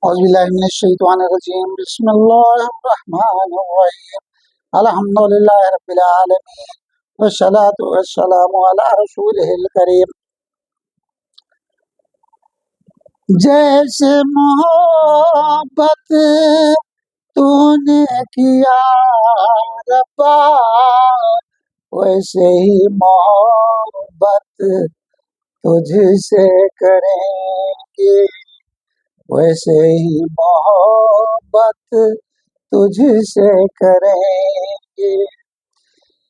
أعوذ بالله من الشيطان الرجيم بسم الله الرحمن الرحيم الحمد لله رب العالمين والصلاة والسلام على رسوله الكريم. جیسے محبت تو نے کیا ربا ویسے ہی محبت تجھ سے کریں گے، ویسے ہی محبت تجھ سے کریں گے.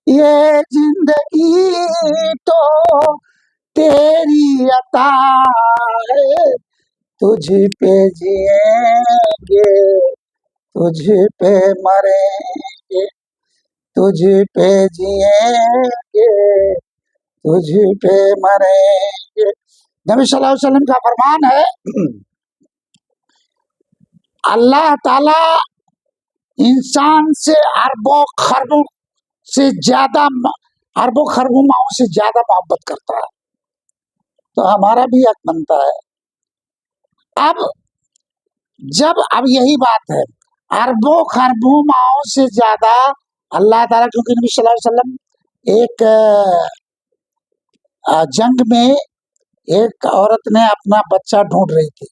یہ زندگی تو تیری عطا ہے، تجھ پہ جئیں گے، تجھ پہ مریں گے، تجھ پہ جئیں گے، تجھ پہ مریں گے. نبی صلی اللہ علیہ وسلم کا فرمان ہے، اللہ تعالی انسان سے اربوں خربوں سے زیادہ محبت کرتا ہے، تو ہمارا بھی حق بنتا ہے. اب یہی بات ہے، اربوں خربوں ماؤں سے زیادہ اللہ تعالیٰ، کیونکہ نبی صلی اللہ علیہ وسلم ایک جنگ میں ایک عورت نے اپنا بچہ ڈھونڈ رہی تھی،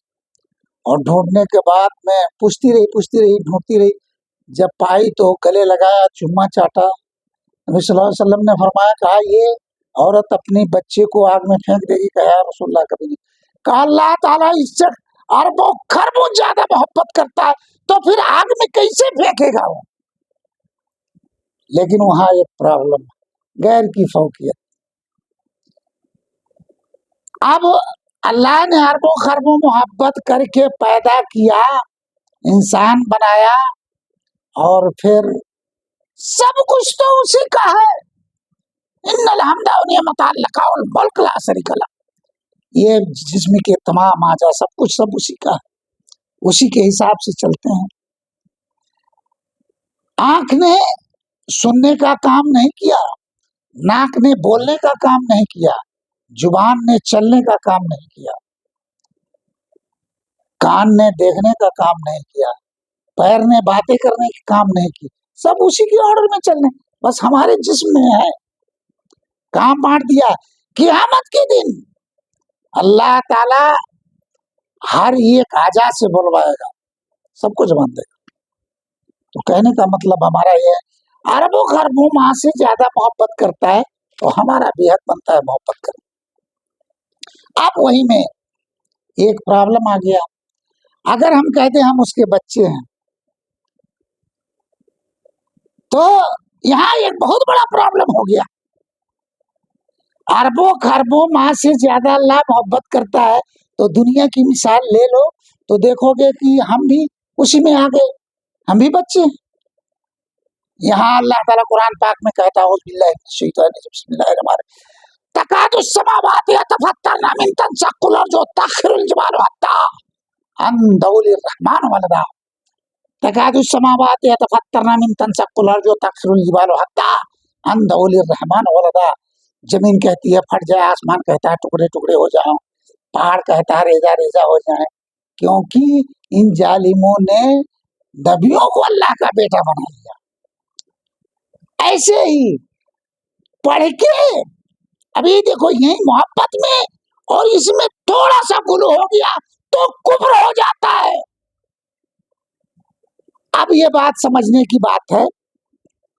اور ڈھونڈنے کے بعد میں پوچھتی رہی ڈھونڈتی رہی، جب پائی تو گلے لگایا، چوما چاٹا. نبی صلی اللہ علیہ وسلم نے فرمایا، کہا یہ عورت اپنی بچے کو آگ میں پھینک دے گی؟ کہا یا رسول اللہ کبھی نہیں. کہا اللہ تعالیٰ اس سے اربوں خربوں زیادہ محبت کرتا ہے، تو پھر آگ میں کیسے پھینکے گا وہ؟ لیکن وہاں ایک پرابلم، غیر کی فوقیت. اب اللہ نے اربوں خربوں محبت کر کے پیدا کیا، انسان بنایا، اور پھر سب کچھ تو اسی کا ہے. ان الحمد والنعمت لک والملک لا شریک لک. یہ جسم کے تمام اعضاء سب کچھ سب اسی کا ہے، اسی کے حساب سے چلتے ہیں. آنکھ نے سننے کا کام نہیں کیا، ناک نے بولنے کا کام نہیں کیا، زبان نے چلنے کا کام نہیں کیا، کان نے دیکھنے کا کام نہیں کیا، پیر نے باتیں کرنے کا کام نہیں کی. سب اسی کے آرڈر میں چلنے، بس ہمارے جسم میں ہے. کام بانٹ دیا. قیامت کے دن اللہ تعالی ہر ایک اعضاء سے بلوائے گا، سب کچھ بن دے گا. تو کہنے کا مطلب ہمارا یہ ہے، اربوں خربوں ماں سے زیادہ محبت کرتا ہے، تو ہمارا بھی حق بنتا ہے محبت کرنا. اب وہی میں ایک پرابلم آ گیا. اگر ہم کہتے ہیں ہم اس کے بچے ہیں، تو یہاں ایک بہت بڑا پرابلم ہو گیا. اربوں خربوں ماں سے زیادہ اللہ محبت کرتا ہے، تو دنیا کی مثال لے لو تو دیکھو گے کہ ہم بھی اسی میں آ گئے، ہم بھی بچے ہیں. یہاں اللہ تعالیٰ قرآن پاک میں کہتا ہے، اعوذ باللہ من الشیطان الرجیم، بسم اللہ الرحمن الرحیم، تکاد السماوات یتفطرن من تنشق الارض وتخر الجبال حتى ان دعوا للرحمن ولدا. تکاد السماوات یتفطرن من تنشق الارض وتخر الجبال حتى ان دعوا للرحمن ولدا. زمین کہتی ہے پھٹ جائے، آسمان کہتا ہے ٹکڑے ٹکڑے ہو جائیں، پہاڑ کہتا ہے ریزہ ریزہ ہو جائیں، کیونکہ ان ظالموں نے نبیوں کو اللہ کا بیٹا بنا لیا. ایسے ہی پڑھ کے ابھی دیکھو، یہی محبت میں اور اس میں تھوڑا سا غلو ہو گیا تو کفر ہو جاتا ہے. اب یہ بات سمجھنے کی بات ہے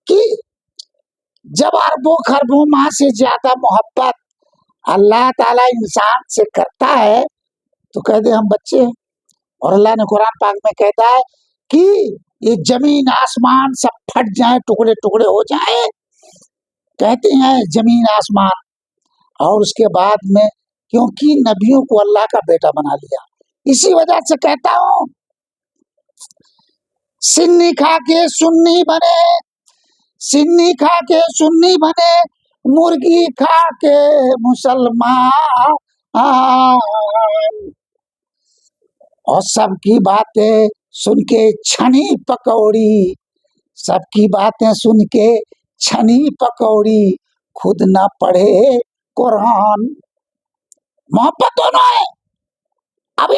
کہ جب اربوں خربوں ماں سے زیادہ محبت اللہ تعالیٰ انسان سے کرتا ہے، تو کہہ دے ہم بچے ہیں. اور اللہ نے قرآن پاک میں کہتا ہے کہ یہ زمین آسمان سب پھٹ جائیں، ٹکڑے ٹکڑے ہو جائیں، کہتے ہیں زمین آسمان. اور اس کے بعد میں کیونکہ نبیوں کو اللہ کا بیٹا بنا لیا، اسی وجہ سے کہتا ہوں سنی کھا کے سنی بنے، سنی کھا کے سنی بنے، مرغی کھا کے مسلمان، اور سب کی باتیں سن کے چھنی پکوڑی، سب کی باتیں سن کے چھنی پکوڑی، خود نہ پڑھے قرآن. محبت دونوں ہے. اب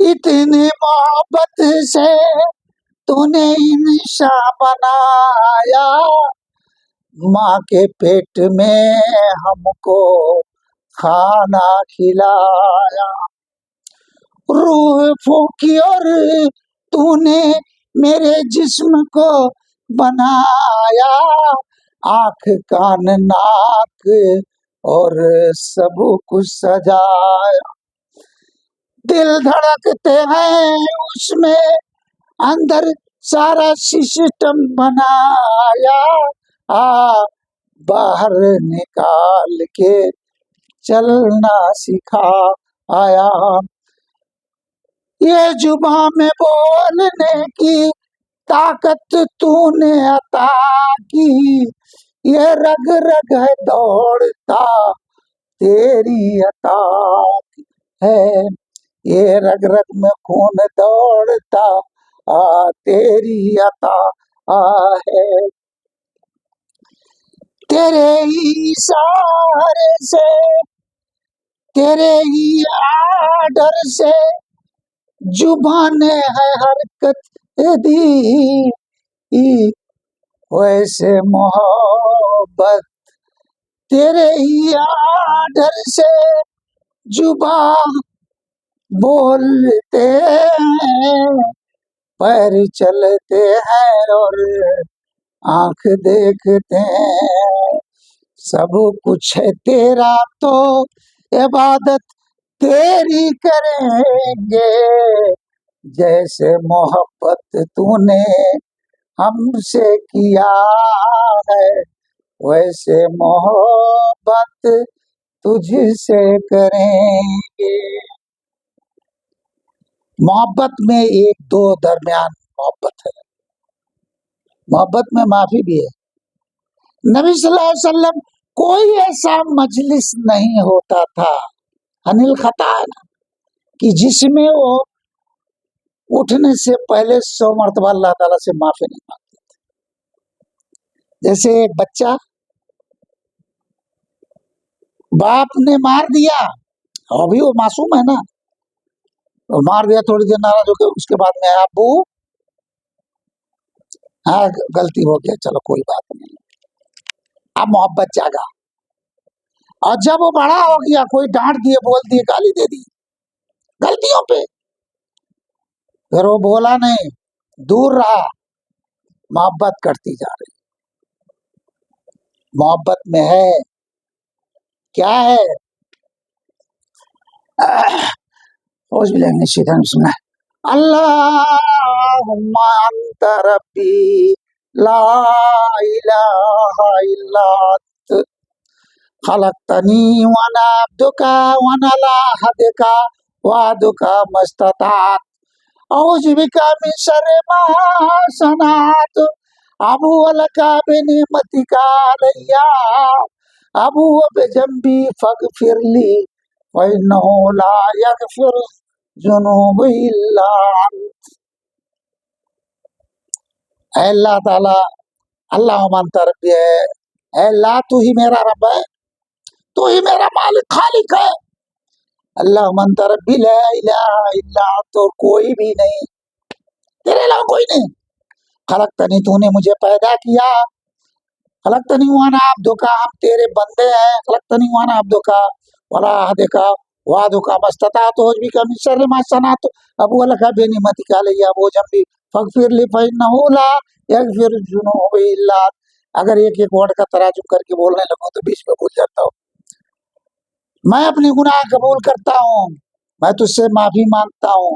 اتنی محبت سے تو نے انشاء بنایا، ماں کے پیٹ میں ہم کو کھانا کھلایا، روح پھونکی اور تو نے میرے جسم کو بنایا، آنکھ کان ناک اور سب کچھ سجایا، دل دھڑکتے ہیں اس میں اندر سارا سسٹم بنایا، باہر نکال کے چلنا سکھایا، یہ زباں میں بولنے کی طاقت تو نے عطا کی، یہ رگ رگ ہے دوڑتا تیری عطا ہے، یہ رگ رگ میں خون دوڑتا تیری عطا ہے، تیرے ہی اشارے سے تیرے ہی آرڈر سے زبان نے ہے حرکت دی، ویسے محبت تیرے ہی آرڈر سے زبان بولتے ہیں، پیر چلتے ہیں اور آنکھ دیکھتے ہیں، سب کچھ ہے تیرا تو عبادت تیری کریں گے، جیسے محبت تو نے ہم سے کیا ہے، ویسے محبت تجھ سے کریں گے۔ محبت میں ایک دو درمیان محبت ہے، محبت میں معافی بھی ہے۔ نبی صلی اللہ علیہ وسلم کوئی ایسا مجلس نہیں ہوتا تھا، انل خطا ہے نا، کہ جس میں وہ اٹھنے سے پہلے 100 مرتبہ اللہ تعالیٰ سے معافی نہیں مانگتے تھے۔ جیسے ایک بچہ باپ نے مار دیا، ابھی وہ معصوم ہے نا، مار دیا، تھوڑی دیر ناراض ہو کے اس کے بعد میں ابو ہاں غلطی ہو گیا، چلو کوئی بات نہیں، اب محبت جاگا، اور جب وہ بڑا ہو گیا کوئی ڈانٹ دیے، بول دیے، گالی دے دی غلطیوں پہ، پھر وہ بولا نہیں، دور رہا، محبت کرتی جا رہی، محبت میں ہے کیا ہے، اللہم انت ربی لا الہ الا انت خلقتنی وانا عبدک وانا لا احدک وعدک ما استطعت اعوذ بک من شر ما صنعت ابوء لک بنعمتک علی ابوء بذنبی فاغفر لی فإنہ لا یغفر الذنوب الا انت۔ اے اللہ تعالیٰ، اللہم انت ربی ہے، اے اللہ تو ہی میرا رب ہے، تو ہی میرا مالک خالق ہے، اللہم انت ربی لا الہ الا انت، اور کوئی بھی نہیں، تیرے علاوہ کوئی نہیں، خلقتنی تو نے مجھے پیدا کیا، خلقتنی وانا عبدک، ہم تیرے بندے ہیں، خلقتنی وانا عبدک ولا احدک وعدک ما استطعت اعوذ بک من شر ما صنعت ابوء لک بنعمتک علی ابوء بذنبی فاغفر لی فإنہ لا یغفر الذنوب الا انت۔ اگر ایک ایک ورڈ کا تراجم کر کے بولنے لگوں تو بیچ میں بھول جاتا ہوں۔ میں اپنی گناہ قبول کرتا ہوں، میں تجھ سے معافی مانگتا ہوں،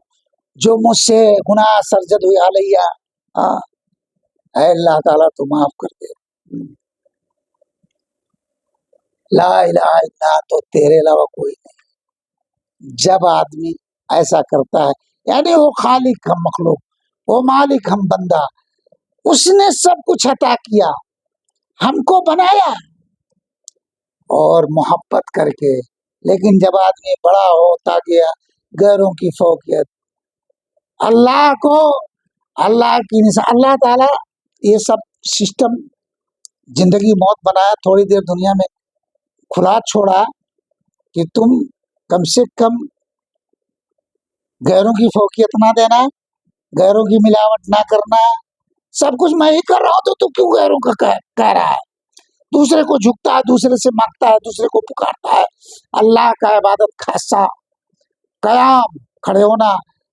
جو مجھ سے گناہ سرزد ہوئی علیہ، اے اللہ تعالیٰ تو معاف کر دے، لا الہ الا تو تیرے علاوہ کوئی نہیں۔ جب آدمی ایسا کرتا ہے یعنی وہ خالق ہم مخلوق، وہ مالک ہم بندہ، اس نے سب کچھ عطا کیا، ہم کو بنایا اور محبت کر کے، لیکن جب آدمی بڑا ہوتا گیا، غیروں کی فوقیت، اللہ کو، اللہ کی اللہ تعالیٰ یہ سب سسٹم زندگی موت بنایا، تھوڑی دیر دنیا میں کھلا چھوڑا کہ تم کم سے کم غیروں کی فوقیت نہ دینا، غیروں کی ملاوٹ نہ کرنا، سب کچھ میں ہی کر رہا ہوں تو کیوں غیروں کا کہہ رہا ہے؟ دوسرے کو جھکتا ہے، دوسرے سے مانگتا ہے، دوسرے کو پکارتا ہے۔ اللہ کا عبادت خاصہ، قیام کھڑے ہونا،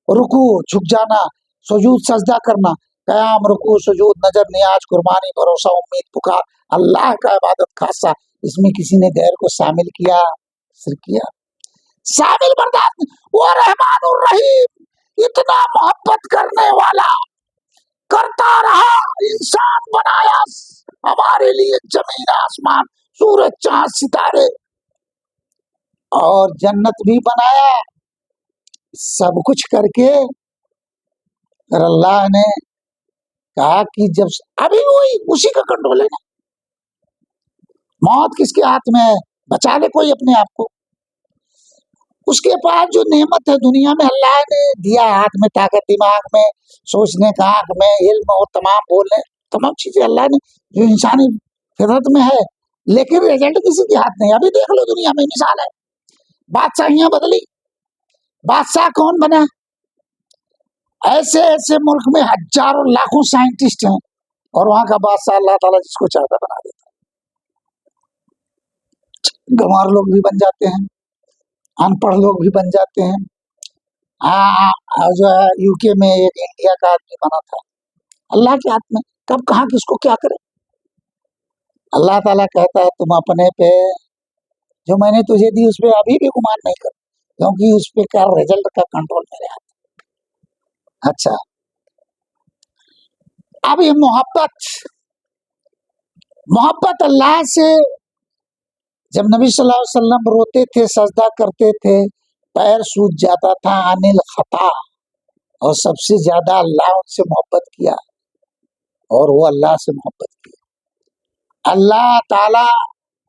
رکوع جھک جانا، سجود سجدہ کرنا، قیام رکوع سجود نظر نیاز قربانی بھروسہ امید پکار، اللہ کا عبادت خاصہ، اس میں کسی نے غیر کو شامل کیا، شرک کیا، شامل برداشت نہیں۔ وہ رحمان الرحیم اتنا محبت کرنے والا، کرتا رہا، انسان بنایا ہمارے لیے، زمین آسمان سورج چاند ستارے اور جنت بھی بنایا، سب کچھ کر کے اور اللہ نے کہا کہ جب ابھی وہی اسی کا کنٹرول ہے نا، موت کس کے ہاتھ میں ہے؟ بچا لے کوئی اپنے آپ کو، اس کے پاس جو نعمت ہے دنیا میں اللہ نے دیا، ہاتھ میں طاقت، دماغ میں سوچنے کا، آنکھ میں علم اور تمام بولنے، تمام چیزیں اللہ نے جو انسانی فطرت میں ہے، لیکن رزلٹ کسی کے ہاتھ نہیں۔ ابھی دیکھ لو دنیا میں مثال ہے، بادشاہیاں بدلی، بادشاہ کون بنا؟ ایسے ایسے ملک میں ہزاروں لاکھوں سائنٹسٹ ہیں اور وہاں کا بادشاہ اللہ تعالیٰ جس کو چاہتا بنا دیتا ہے۔ گنوار لوگ بھی بن جاتے ہیں، ان پڑھ لوگ بھی بن جاتے ہیں۔ جو ہے یو کے میں ایک انڈیا کا آدمی بنا تھا، اللہ کے ہاتھ میں، کب کہاں کس کو کیا کرے۔ اللہ تعالیٰ کہتا ہے تم اپنے پہ جو میں نے تجھے دی اس پہ ابھی بھی گمان نہیں کر، کیونکہ اس پہ کیا رزلٹ کا کنٹرول میرے ہاتھ۔ اچھا، اب یہ محبت اللہ سے، جب نبی صلی اللہ علیہ وسلم روتے تھے، سجدہ کرتے تھے، پیر سوج جاتا تھا انل خطا، اور سب سے زیادہ اللہ ان سے محبت کیا اور وہ اللہ سے محبت کی۔ اللہ تعالی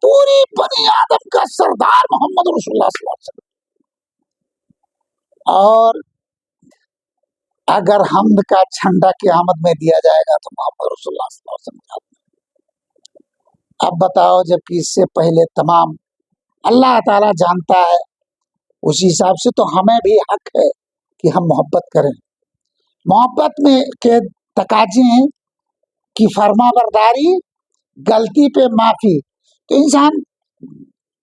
پوری بنی آدم کا سردار محمد رسول اللہ صلی اللہ علیہ وسلم، اور اگر حمد کا جھنڈا قیامت میں دیا جائے گا تو محمد رسول اللہ صلی اللہ علیہ وسلم۔ اب بتاؤ، جب کہ اس سے پہلے تمام اللہ تعالی جانتا ہے، اسی حساب سے تو ہمیں بھی حق ہے کہ ہم محبت کریں۔ محبت میں کے تقاضے ہیں کہ فرما برداری، غلطی پہ معافی، تو انسان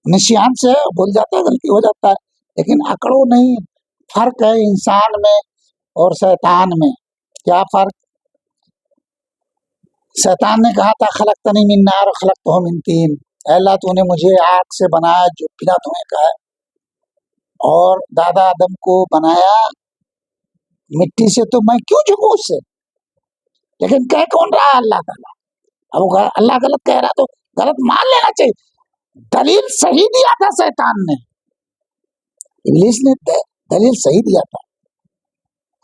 نسیان سے بھول جاتا ہے، غلطی ہو جاتا ہے، لیکن اکڑو نہیں۔ فرق ہے انسان میں اور شیطان میں۔ کیا فرق؟ شیطان نے کہا تھا خلقتنی من نار خلقتہ من طین، اے اللہ تو نے مجھے آگ سے بنایا جو بنا دھوئے کا ہے، اور دادا آدم کو بنایا مٹی سے، تو میں کیوں جھکوں اس سے؟ لیکن کہہ کون رہا ہے؟ اللہ تعالیٰ۔ اب اللہ غلط کہہ رہا تو غلط مان لینا چاہیے۔ دلیل صحیح دیا تھا شیطان نے، ابلیس نے دلیل صحیح دیا تھا،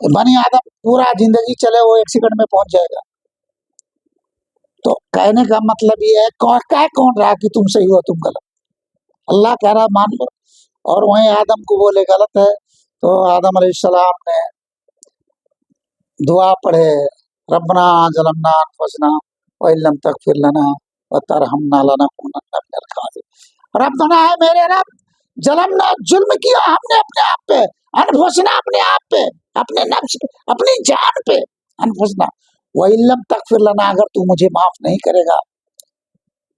بنی آدم پورا زندگی چلے وہ ایک سیکنڈ میں پہنچ جائے گا۔ تو کہنے کا مطلب یہ ہے کہہ کون رہا کہ تم صحیح ہو تم غلط؟ اللہ کہہ رہا مان لو، اور وہیں آدم کو بولے غلط ہے، تو آدم علیہ السلام نے دعا پڑھے، ربنا ظلمنا انفسنا وان لم تغفر لنا وترحمنا لنکونن من الخاسرین۔ ربنا، ہے میرے رب، ظلمنا، ظلم کیا ہم نے اپنے آپ پہ، انفسنا، اپنے آپ پہ، اپنے نفس پہ، اپنی جان پہ، انفسنا وان لم تغفر لنا، اگر تو مجھے معاف نہیں کرے گا،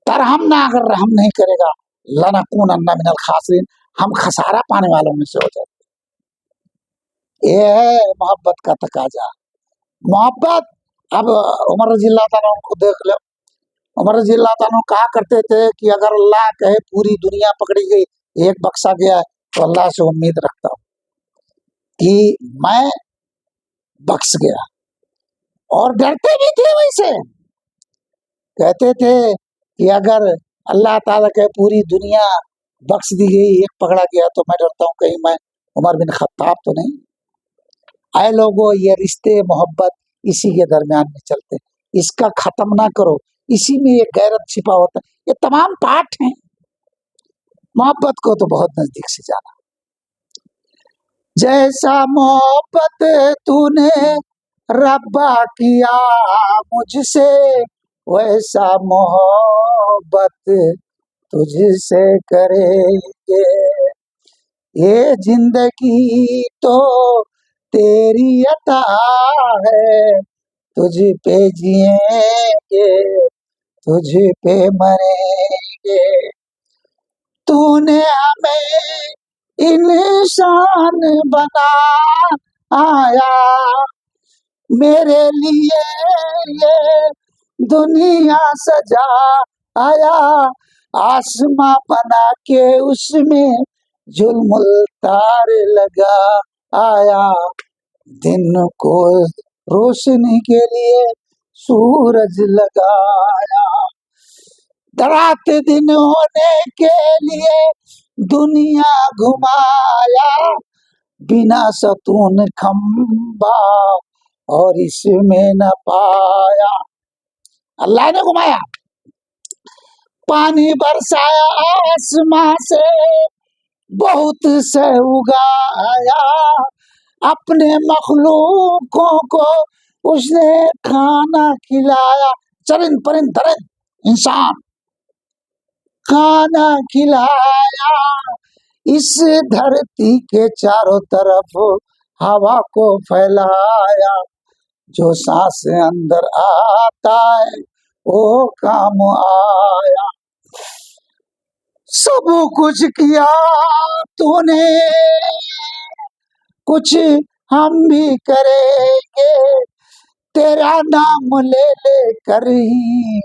ترحمنا، اگر رحم نہیں کرے گا، لنکونن من الخاسرین، ہم خسارہ پانے والوں میں سے ہو جاتے۔ یہ ہے محبت کا تقاضا۔ محبت، اب عمر رضی اللہ تعالیٰ عنہ کو دیکھ لو، عمر رضی اللہ تعالیٰ عنہ کہا کرتے تھے کہ اگر اللہ کہے پوری دنیا پکڑی گئی، ایک بخشا گیا، تو اللہ سے امید رکھتا ہوں کہ میں بخش گیا، اور ڈرتے بھی تھے ویسے، کہتے تھے کہ اگر اللہ تعالیٰ کہے پوری دنیا بخش دی گئی، ایک پکڑا گیا، تو میں ڈرتا ہوں کہیں میں عمر بن خطاب تو نہیں۔ اے لوگوں، یہ رشتے محبت اسی کے درمیان میں چلتے، اس کا ختم نہ کرو، اسی میں یہ غیرت چھپا ہوتا ہے، یہ تمام پارٹ ہیں۔ محبت کو تو بہت نزدیک سے جانا، جیسا محبت تو نے ربا کیا مجھ سے، ویسا محبت تجھ سے کریں گے، یہ زندگی تو تیری عطا ہے، تجھ پہ جئیں گے، تجھ پہ مریں گے، تو نے ہمیں انسان بنا آیا، میرے لیے یہ دنیا سجا آیا، آسماں بنا کے اس میں ظلم التار لگا آیا، دن کو روشنی کے لیے سورج لگایا، رات دن ہونے کے لیے دنیا گھمایا، بنا ستون کھمبا اور اس میں نہ پایا، اللہ نے گھمایا، پانی برسایا آسماں سے بہت سے اگایا، اپنے مخلوقوں کو اس نے کھانا کھلایا، چرند پرند درند انسان کھانا کھلایا، اس دھرتی کے چاروں طرف ہوا کو پھیلایا، جو سانس اندر آتا ہے وہ کام آیا، سب کچھ کیا تو نے، کچھ ہم بھی کریں گے، تیرا نام لے لے کر ہی،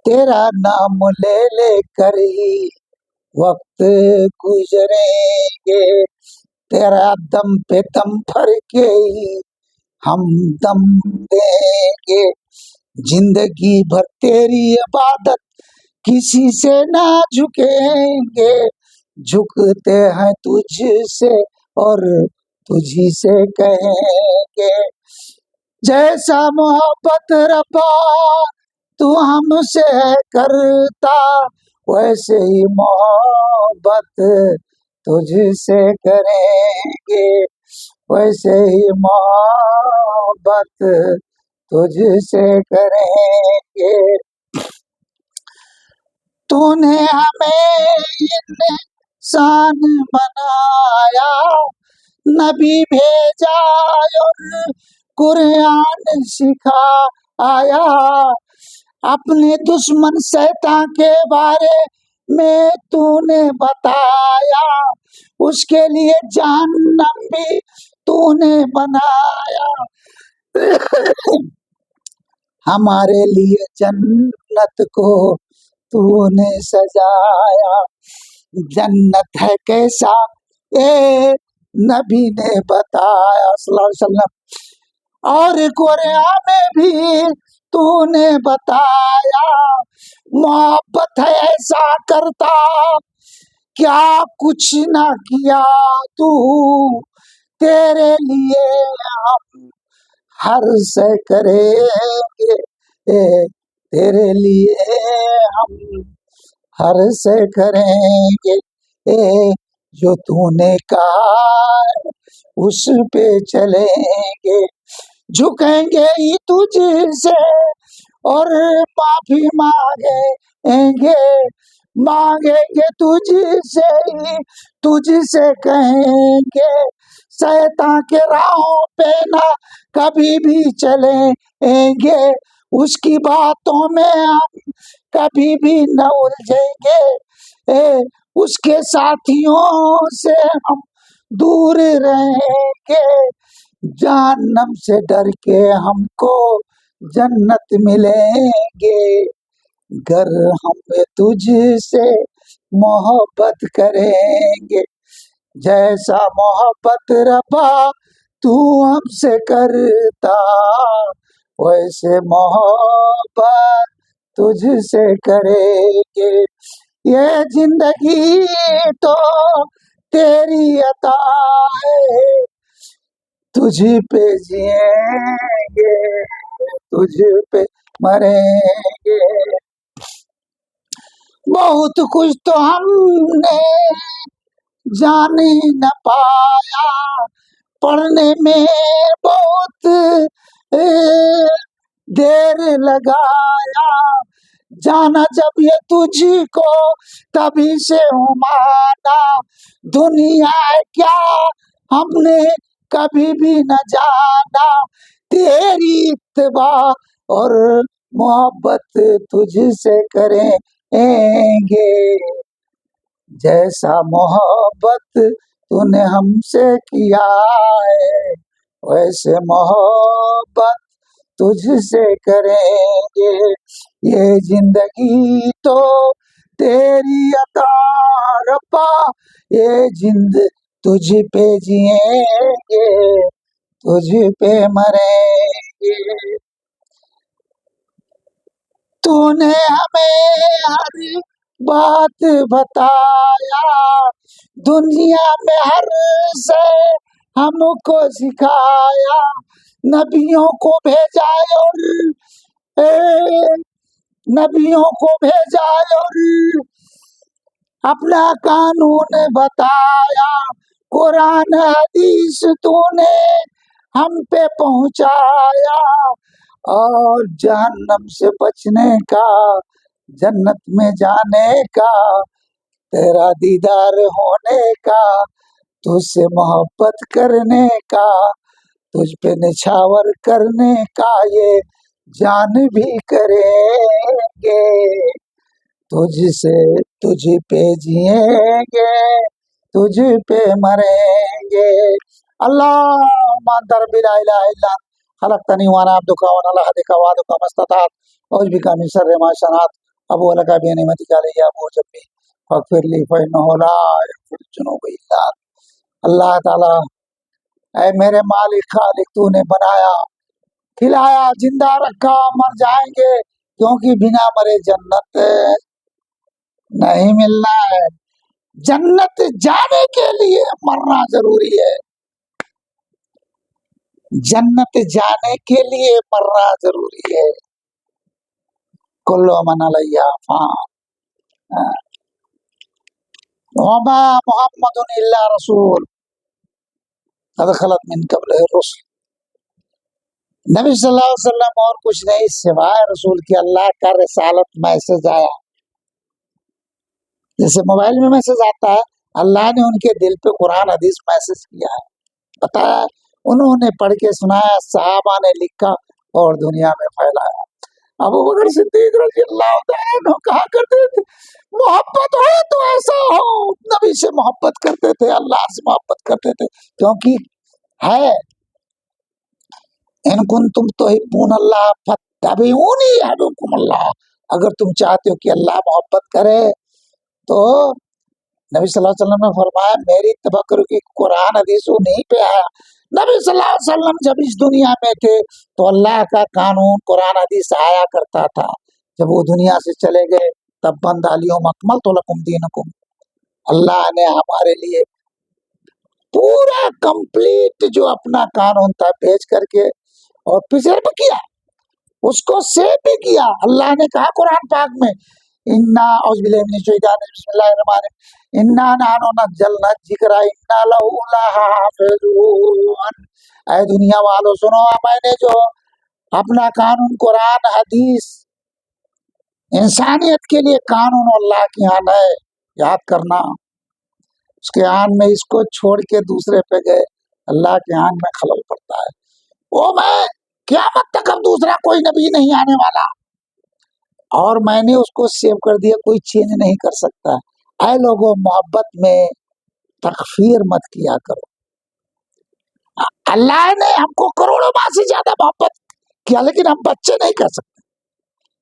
تیرا نام لے لے کر ہی وقت گزریں گے، تیرا دم پہ دم بھر کے ہی ہم دم دیں گے، زندگی بھر تیری عبادت کسی سے نہ جھکیں گے، جھکتے ہیں تجھ سے اور تجھی سے کہیں گے، جیسا محبت ربا تو ہم سے کرتا، ویسے ہی محبت تجھ سے کریں گے، ویسے ہی محبت تجھ سے کریں گے، تو نے ہمیں انسان بنایا، نبی بھیجا اور قرآن سکھایا، اپنے دشمن شیطان کے بارے میں تو نے بتایا، اس کے لیے جہنم بھی تو نے بنایا، ہمارے لیے جنت کو تو نے سجایا، جنت ہے کیسا اے نبی نے بتایا صلی اللہ علیہ وسلم، اور قرآن میں بھی تو نے بتایا، محبت ہے ایسا کرتا کیا کچھ نہ کیا تو، تیرے لیے ہم ہر سے کریں گے، تیرے لیے ہم ہر سے کریں گے، جو تو نے کہا اس پہ چلیں گے، جھکیں گے ہی تجھ سے اور معافی مانگیں گے، مانگیں گے تجھ سے ہی تجھ سے کہیں گے، شیطان کے راہوں پہ نہ کبھی بھی چلیں گے، اس کی باتوں میں ہم کبھی بھی نہ الجھیں گے، اس کے ساتھیوں سے ہم دور رہیں گے، جہنم سے ڈر کے ہم کو جنت ملیں گے، گر ہم تجھ سے محبت کریں گے، جیسا محبت ربا تو ہم سے کرتا، ویسے محبت تجھ سے کریں گے، یہ زندگی تو تیری عطا ہے، تجھ پہ جئیں گے، تجھ پہ مریں گے، بہت کچھ تو ہم نے جان نہ پایا، پڑھنے میں بہت دیر لگایا، جانا جب یہ تجھ کو تبھی سے ہوں مانا، دنیا ہے کیا ہم نے کبھی بھی نہ جانا تیری اتباع اور محبت تجھ سے کریں گے، جیسا محبت تو نے ہم سے کیا ہے ویسے محبت تجھ سے کریں گے، یہ زندگی تو تیری عطا ربا، یہ زند تجھ پہ جئیں گے تجھ پہ مریں گے، تو نے ہمیں ہر بات بتایا، دنیا میں ہر سے ہم کو سکھایا، نبیوں کو بھیجا اور نبیوں کو بھیجا اور اپنا قانون بتایا، قرآن حدیث تو نے ہم پہ پہنچایا، اور جہنم سے بچنے کا، جنت میں جانے کا، تیرا دیدار ہونے کا، تجھ سے محبت کرنے کا، تجھ پہ نچھاور کرنے کا، یہ جان بھی کریں گے، تجھ سے تجھ پہ جئیں گے تجھ پہ مریں گے۔ اللہم انت ربی لا الہ الا انت خلقتنی وانا عبدک وانا علی عہدک ووعدک ما استطعت اعوذ بک من شر ما صنعت ابوء لک بنعمتک علی ابوء بذنبی فاغفر لی فانہ لا یغفر الذنوب الا انت۔ اللہ تعالیٰ اے میرے مالک خالق، تو نے بنایا، کھلایا، زندہ رکھا، مر جائیں گے کیونکہ بنا مرے جنت نہیں ملنا ہے، جنت جانے کے لیے مرنا ضروری ہے، جنت جانے کے لیے مرنا ضروری ہے۔ کل من علیہ فان وما محمد الا رسول قد خلت من قبلہ الرسل، نبی صلی اللہ علیہ وسلم اور کچھ نہیں سوائے رسول کی، اللہ کا رسالت میسج آیا، جیسے موبائل میں میسج آتا ہے، اللہ نے ان کے دل پہ قرآن حدیث میسج کیا ہے، بتایا، انہوں نے پڑھ کے سنایا، صحابہ نے لکھا اور دنیا میں پھیلایا۔ ابو بکر صدیق رضی اللہ تعالیٰ عنہ کہا کرتے تھے محبت ہو تو ایسا ہو، نبی سے محبت کرتے تھے، اللہ سے محبت کرتے تھے، کیونکہ ہے ان کنتم تحبون اللہ فاتبعونی یحببکم اللہ، اگر تم چاہتے ہو کہ اللہ محبت کرے تو نبی صلی اللہ علیہ وسلم نے فرمایا میری اتباع کرو، کہ قرآن حدیث نہیں پہ آیا، نبی صلی اللہ علیہ وسلم جب اس دنیا میں تھے تو اللہ کا قانون قرآن حدیث آیا کرتا تھا، جب وہ دنیا سے چلے گئے تب بند الیوم اکملت لکم دینکم، اللہ نے ہمارے لیے پورا کمپلیٹ جو اپنا قانون تھا بھیج کر کے اور پریزرو کیا، اس کو سیو بھی کیا۔ اللہ نے کہا قرآن پاک میں انا اعوذ باللہ من الشیطان الرجیم بسم اللہ الرحمن الرحیم انا نحن نزلنا الذکر انا لہ لحافظون، اے دنیا والو سنو، میں نے جو اپنا قانون قرآن حدیث انسانیت کے لیے قانون اللہ کی آن ہے، یاد کرنا، اس کے آن میں اس کو چھوڑ کے دوسرے پہ گئے، اللہ کے آن میں خلل پڑتا ہے، وہ میں قیامت تک اب دوسرا کوئی نبی نہیں آنے والا، اور میں نے اس کو سیو کر دیا، کوئی چینج نہیں کر سکتا۔ اے لوگوں، محبت میں تکفیر مت کیا کرو، اللہ نے ہم کو کروڑوں ماہ سے زیادہ محبت کیا، لیکن ہم بچے نہیں کر سکتے،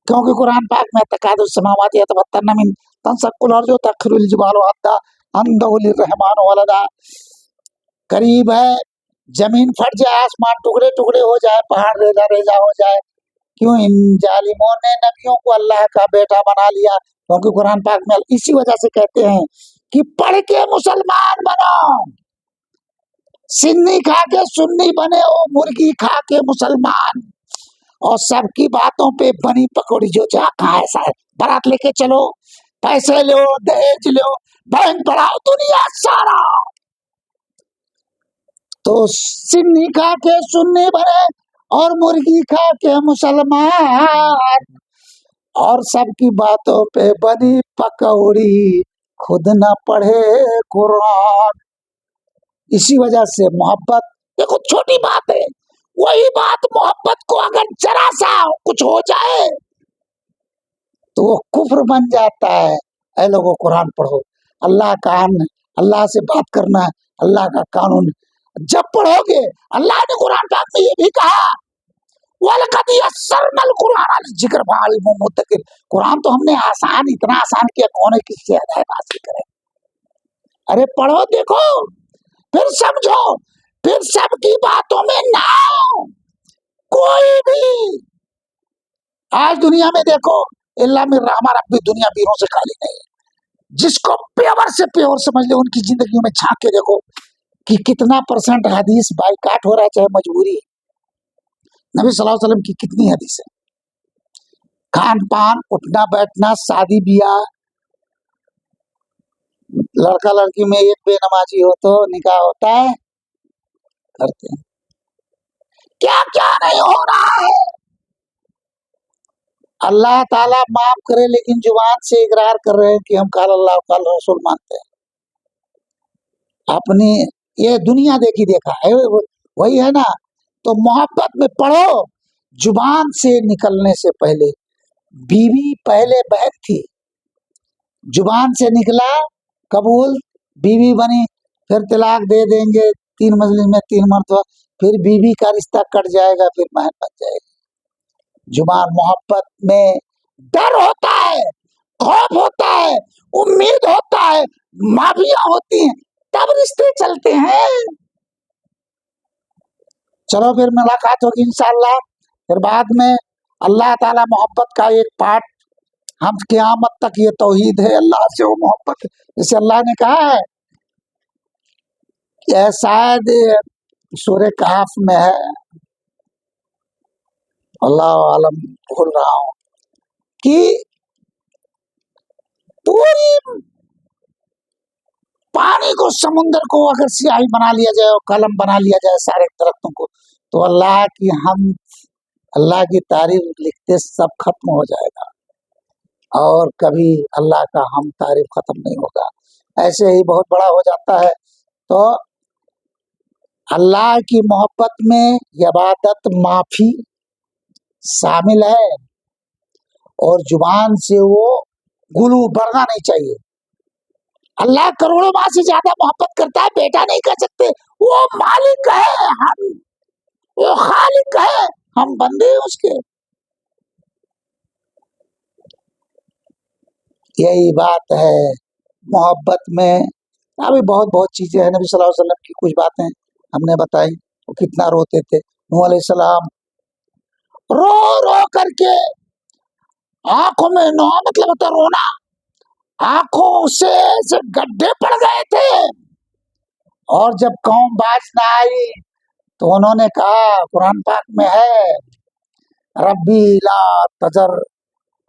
کیونکہ قرآن پاک میں تکاد السماوات یتفطرن من تنشق الارض وتخر الجبال حتی ان دعوا للرحمن ولدا، قریب ہے زمین پھٹ جائے، آسمان ٹکڑے ٹکڑے ہو جائے، پہاڑ ریزہ ریزہ ہو جائے، کیوں ان ظالموں نے نبیوں کو اللہ کا بیٹا بنا لیا، کیونکہ قرآن پاک میں اسی وجہ سے کہتے ہیں کہ پڑھ کے مسلمان بنو، سنی کھا کے سنی بنے ہو، مرغی کھا کے مسلمان، اور سب کی باتوں پہ بنی پکوڑی جو جہاں کہاں ایسا ہے، بارات لے کے چلو، پیسے لو، دہیج لو، بہن پڑھاؤ، دنیا سارا، تو سنی کھا کے سنی بنے اور مرغی کھا کے مسلمان، اور سب کی باتوں پہ بنی پکوڑی، خود نہ پڑھے قرآن۔ اسی وجہ سے محبت دیکھو چھوٹی بات ہے، وہی بات محبت کو اگر ذرا سا کچھ ہو جائے تو وہ کفر بن جاتا ہے۔ اے لوگوں قرآن پڑھو، اللہ کا اللہ سے بات کرنا، اللہ کا قانون جب پڑھو گے۔ اللہ نے قرآن پاک میں یہ بھی کہا وَلَقَدْ يَسَّرْنَا الْقُرْآنَ لِلذِّكْرِ فَهَلْ مِن مُدَّكِرٍ، قرآن تو ہم نے آسان، اتنا آسان کیا، کون ہے کس سے ہدایت حاصل کرے۔ ارے پڑھو، دیکھو، پھر سمجھو، پھر سب کی باتوں میں نہ آؤ۔ کوئی بھی آج دنیا میں دیکھو اللہ من رحمہ ربی، دنیا بیروں سے خالی نہیں ہے۔ جس کو پیور سے پیور سمجھ لے، ان کی زندگیوں میں چھانک کے دیکھو کہ کتنا پرسنٹ حدیث بائیکاٹ ہو رہا ہے، چاہے مجبوری ہے۔ نبی صلی اللہ علیہ وسلم کی کتنی حدیث ہے، کھان پان، اٹھنا بیٹھنا، شادی بیاہ، لڑکا لڑکی میں ایک بے نمازی ہو تو نکاح ہوتا ہے، کرتے ہیں، کیا کیا نہیں ہو رہا ہے۔ اللہ تعالیٰ معاف کرے، لیکن زبان سے اقرار کر رہے ہیں کہ ہم قال اللہ قال رسول مانتے ہیں۔ اپنی یہ دنیا دیکھی دیکھا ہے، وہی ہے نا۔ تو محبت میں پڑھو، زبان سے نکلنے سے پہلے، بیوی پہلے بہن تھی، زبان سے نکلا قبول، بیوی بنی، پھر طلاق دے دیں گے 3 مجلس میں 3 مرتبہ، پھر بیوی کا رشتہ کٹ جائے گا، پھر بہن بن جائے گی۔ زبان محبت میں ڈر ہوتا ہے، خوف ہوتا ہے، امید ہوتا ہے، معافیاں ہوتی ہیں، تب رشتے چلتے ہیں۔ چلو پھر ملاقات ہوگی انشاءاللہ، پھر بعد میں۔ اللہ تعالیٰ محبت کا ایک پارٹ، ہم قیامت تک یہ توحید ہے اللہ سے وہ محبت، جسے اللہ نے کہا ہے کہ شاید سورہ کہف میں ہے، اللہ عالم بھول رہا ہوں، کہ پوری پانی کو، سمندر کو اگر سیاہی بنا لیا جائے اور قلم بنا لیا جائے سارے درختوں کو، تو اللہ کی ہم، اللہ کی تعریف لکھتے سب ختم ہو جائے گا، اور کبھی اللہ کا ہم تعریف ختم نہیں ہوگا، ایسے ہی بہت بڑا ہو جاتا ہے۔ تو اللہ کی محبت میں عبادت معافی شامل ہے، اور زبان سے وہ گلو بڑھنا نہیں چاہیے۔ اللہ کروڑوں ماہ سے زیادہ محبت کرتا ہے، بیٹا نہیں کہہ سکتے، وہ مالک ہے، ہم وہ خالق ہے، ہم بندے ہیں اس کے۔ یہی بات ہے محبت میں۔ ابھی بہت چیزیں ہیں، نبی صلی اللہ علیہ وسلم کی کچھ باتیں ہم نے بتائی، وہ کتنا روتے تھے، نوح علیہ السلام رو رو کر کے آنکھوں میں، نوح مطلب ہوتا رونا، آنکھوں سے گڈھے پڑ گئے تھے، اور جب قوم باز نہ آئی تو انہوں نے کہا، قرآن پاک میں ہے ربی لا تذر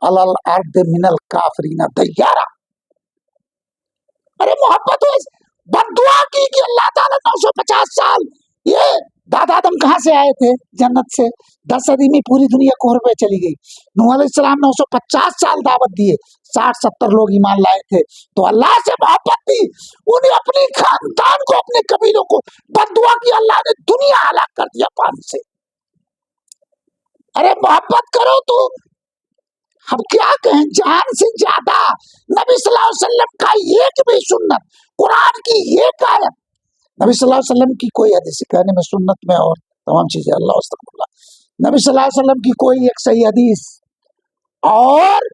علی الارض من الکافرین دیارا۔ ارے محبت ہو، بد دعا کی کہ اللہ تعالیٰ 950 سال، یہ دادا آدم کہاں سے آئے تھے؟ جنت سے۔ 10 صدی میں پوری دنیا کوہر پہ چلی گئی۔ نوح علیہ السلام 950 سال دعوت دیے، 60-70 لوگ ایمان لائے تھے، تو اللہ سے محبت تھی، انہیں اپنی خاندان کو، اپنے قبیلوں کو بد دعا کی، اللہ نے دنیا ہلاک کر دیا پانی سے۔ ارے محبت کرو تو ہم کیا کہیں، جان سے زیادہ نبی صلی اللہ علیہ وسلم کا ایک بھی سنت، قرآن کی ایک آیت، نبی صلی اللہ علیہ وسلم کی کوئی حدیث کہنے میں، سنت میں اور تمام چیزیں، اللہ استغفر اللہ، نبی صلی اللہ علیہ وسلم کی کوئی ایک صحیح حدیث اور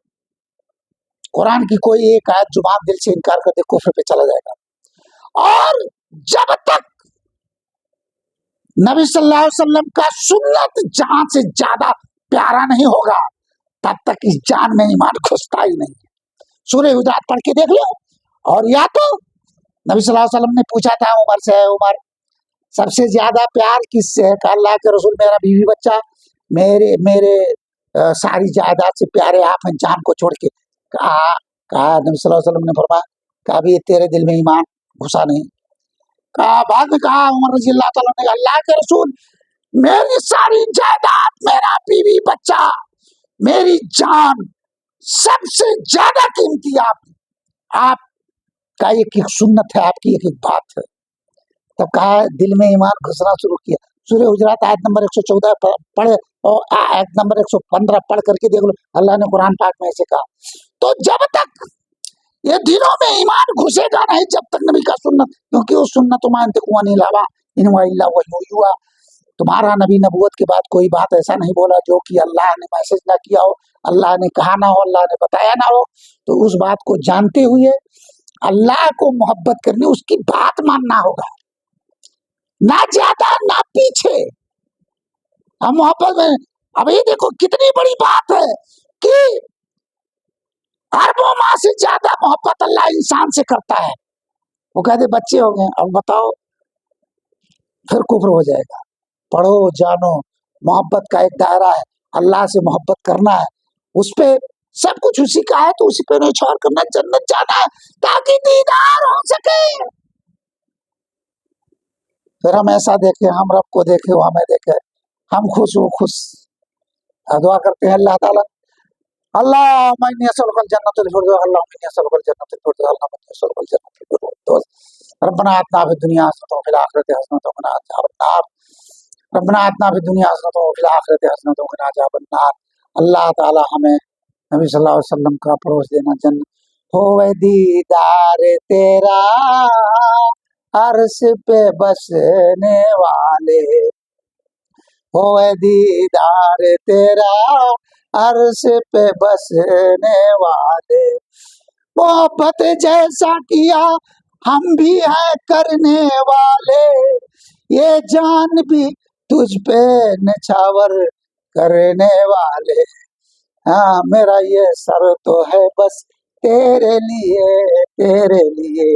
قرآن کی کوئی ایک آیت، زبان دل سے انکار کر دے کفر پہ چلا جائے گا۔ اور جب تک نبی صلی اللہ علیہ وسلم کا سنت جہاں سے زیادہ پیارا نہیں ہوگا، تب تک اس جان میں ایمان گھستا ہی نہیں ہے۔ سورہ حجرات پڑھ کے دیکھ لو۔ اور یا تو نبی صلی اللہ علیہ وسلم نے پوچھا تھا عمر سے، عمر سب سے زیادہ پیار کس سے ہے؟ کہا اللہ کے رسول، میرا بیوی بچہ، میرے ساری جائیداد سے پیارے آپ ہیں جان کو چھوڑ کے۔ کہا نبی صلی اللہ علیہ وسلم نے فرمایا، کہا ابھی تیرے دل میں ایمان گھسا نہیں۔ کہا بعد میں کہا عمر رضی اللہ تعالیٰ نے، اللہ کے رسول میری ساری جائیداد، میرا بیوی بچہ، میری جان، سب سے زیادہ قیمتی آپ کا ایک ایک سنت ہے، آپ کی ایک ایک بات ہے۔ تب کہا دل میں ایمان گھسنا شروع کیا. سورہ حجرات آیت نمبر 114 پڑھے اور آیت نمبر 115 پڑھ کر کے دیکھ لو, اللہ نے قرآن پاک میں ایسے کہا. تو جب تک یہ دلوں میں ایمان گھسے گا نہیں, جب تک نبی کا سنت, کیونکہ وہ سنت مانتے کو نہیں لاوا ان الا وحی یوحی, تمہارا نبی نبوت کے بعد کوئی بات ایسا نہیں بولا جو کہ اللہ نے میسج نہ کیا ہو, اللہ نے کہا نہ ہو, اللہ نے بتایا نہ ہو. تو اس بات کو جانتے ہوئے اللہ کو محبت کرنی, اس کی بات ماننا ہوگا, نہ زیادہ نہ پیچھے. ہم محبت میں ابھی دیکھو کتنی بڑی بات ہے کہ اربوں ماہ سے زیادہ محبت اللہ انسان سے کرتا ہے. وہ کہتے بچے ہو گئے, اب بتاؤ پھر کفر ہو جائے گا. پڑھو جانو, محبت کا ایک دائرہ ہے, اللہ سے محبت کرنا ہے, اس پہ سب کچھ اسی کا ہے, تو اسی پہ نہیں چھوڑ کرنا, جنت جانا ہے تاکہ دیدار ہو سکے. پھر ہم ایسا دیکھیں, ہم رب کو دیکھیں, وہ ہمیں دیکھے, ہم خوش وہ خوش. دعا کرتے ہیں اللہ تعالیٰ, اللہم انی اسألک الجنۃ الفردوس, اللہم انی اسألک الجنۃ الفردوس, اللہم انی اسألک الجنۃ الفردوس. ربنا آتنا فی الدنیا حسنۃ وفی الآخرۃ حسنۃ وقنا عذاب النار. ربنا آتنا فی الدنیا حسنۃ وفی الآخرۃ حسنۃ وقنا عذاب النار. اللہ تعالیٰ ہمیں نبی صلی اللہ علیہ وسلم کا پڑوس دینا. جنت ہوئے دیدار تیرا عرش پہ بسنے والے, ہوئے دیدار تیرا عرش پہ بسنے والے. محبت جیسا کیا ہم بھی ہیں کرنے والے, یہ جان بھی تجھ پہ نچھاور کرنے والے. ہاں میرا یہ سر تو ہے بس تیرے لیے,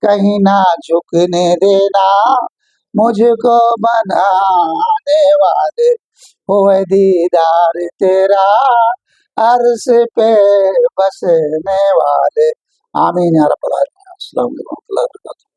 کہیں نہ جھکنے دینا مجھ کو بنانے والے. ہوئے دیدار تیرا عرش پہ بسنے والے. آمین یا رب العالمین. السلام علیکم و رحمۃ اللہ وبرکاتہ.